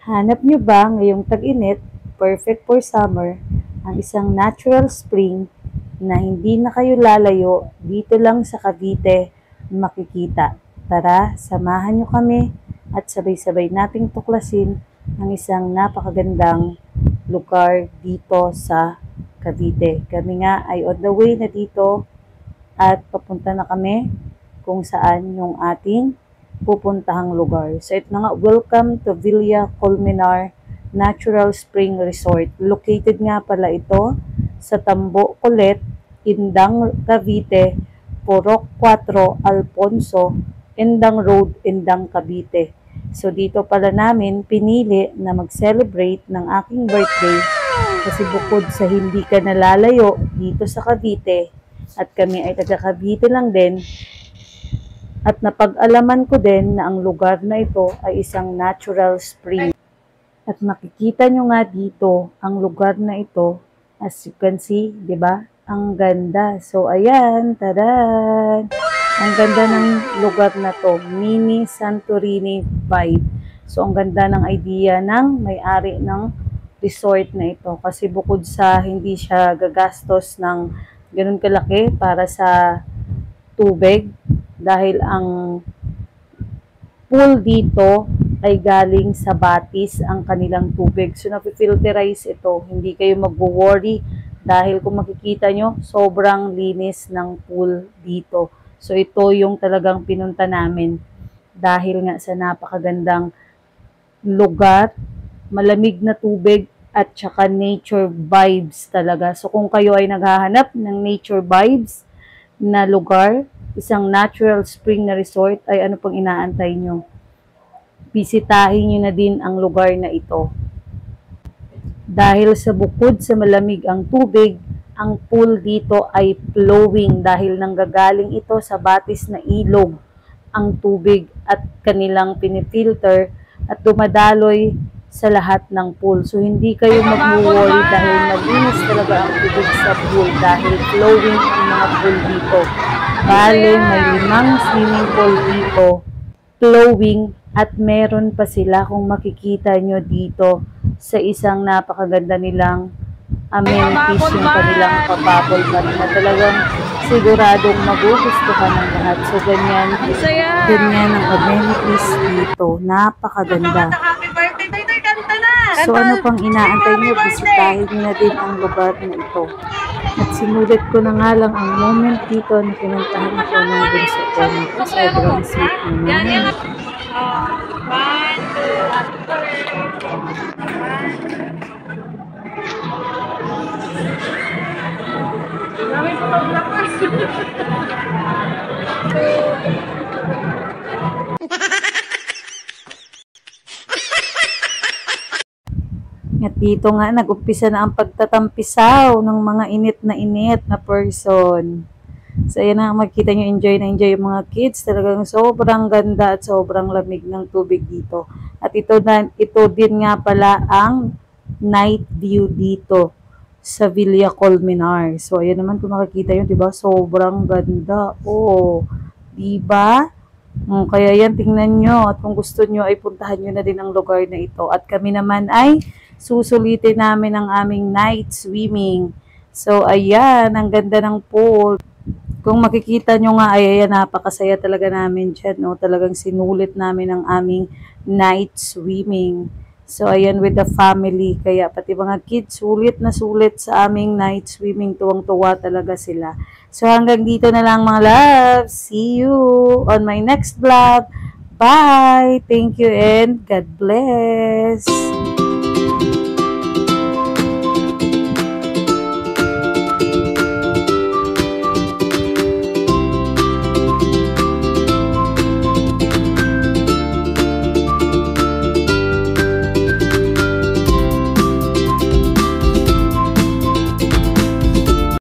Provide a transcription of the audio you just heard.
Hanap nyo ba ngayong tag-init, perfect for summer, ang isang natural spring na hindi na kayo lalayo dito lang sa Cavite makikita? Tara, samahan nyo kami at sabay-sabay nating tuklasin ang isang napakagandang lugar dito sa Cavite. Kami nga ay on the way na dito at papunta na kami kung saan yung ating pupuntahang lugar. So ito na nga, welcome to Villa Colmenar Natural Spring Resort. Located nga pala ito sa Tambo, Colet, Indang, Cavite, Purok 4, Alfonso, Indang Road, Indang, Cavite. So dito pala namin pinili na mag-celebrate ng aking birthday kasi bukod sa hindi ka nalalayo dito sa Cavite at kami ay taga Cavite lang din, at napag-alaman ko din na ang lugar na ito ay isang natural spring. At makikita nyo nga dito, ang lugar na ito, as you can see, di ba? Ang ganda. So, ayan, tadan! Ang ganda ng lugar na to, mini Santorini vibe. So, ang ganda ng idea ng may-ari ng resort na ito. Kasi bukod sa hindi siya gagastos ng ganun kalaki para sa tubig, dahil ang pool dito ay galing sa batis ang kanilang tubig. So, napifilterize ito. Hindi kayo mag-worry dahil kung makikita nyo, sobrang linis ng pool dito. So, ito yung talagang pinunta namin dahil nga sa napakagandang lugar, malamig na tubig, at saka nature vibes talaga. So, kung kayo ay naghahanap ng nature vibes na lugar, isang natural spring na resort, ay ano pang inaantay nyo? Bisitahin nyo na din ang lugar na ito. Dahil sa bukod sa malamig ang tubig, ang pool dito ay flowing dahil nanggagaling ito sa batis na ilog ang tubig at kanilang pinifilter at dumadaloy sa lahat ng pool. So, hindi kayo mag-worry dahil malinis talaga ang tubig sa pool dahil flowing ang mga pool dito. Bale, may 5 swimming pool dito, flowing, at meron pa sila kung makikita nyo dito sa isang napakaganda nilang amenities, yung kanilang pa-bubble bath na talagang siguradong magugustuhan ng lahat. So, ganyan ang amenities dito. Napakaganda. So, ano pang inaantay nyo? Bisitahin nyo na din ang lugar na ito. At sinulit ko na nga lang ang moment dito na pinuntahan ako ng bunso ko. Sobrang sweet naman. At dito nga, nag-umpisa na ang pagtatampisaw ng mga init na person. So, ayan na, makikita nyo, enjoy na enjoy yung mga kids. Talagang sobrang ganda at sobrang lamig ng tubig dito. At ito din nga pala ang night view dito sa Villa Colmenar. So, ayan naman kung makikita nyo, diba? Sobrang ganda. Oh, diba? Kaya yan, tingnan nyo. At kung gusto nyo, ay puntahan nyo na din ang lugar na ito. At kami naman ay susulitin namin ang aming night swimming. So, ayan, ang ganda ng pool. Kung makikita nyo nga, ay ayan, napakasaya talaga namin dyan, no? Talagang sinulit namin ang aming night swimming. So, ayan, with the family. Kaya pati mga kids, sulit na sulit sa aming night swimming. Tuwang-tuwa talaga sila. So, hanggang dito na lang mga loves. See you on my next vlog. Bye! Thank you and God bless!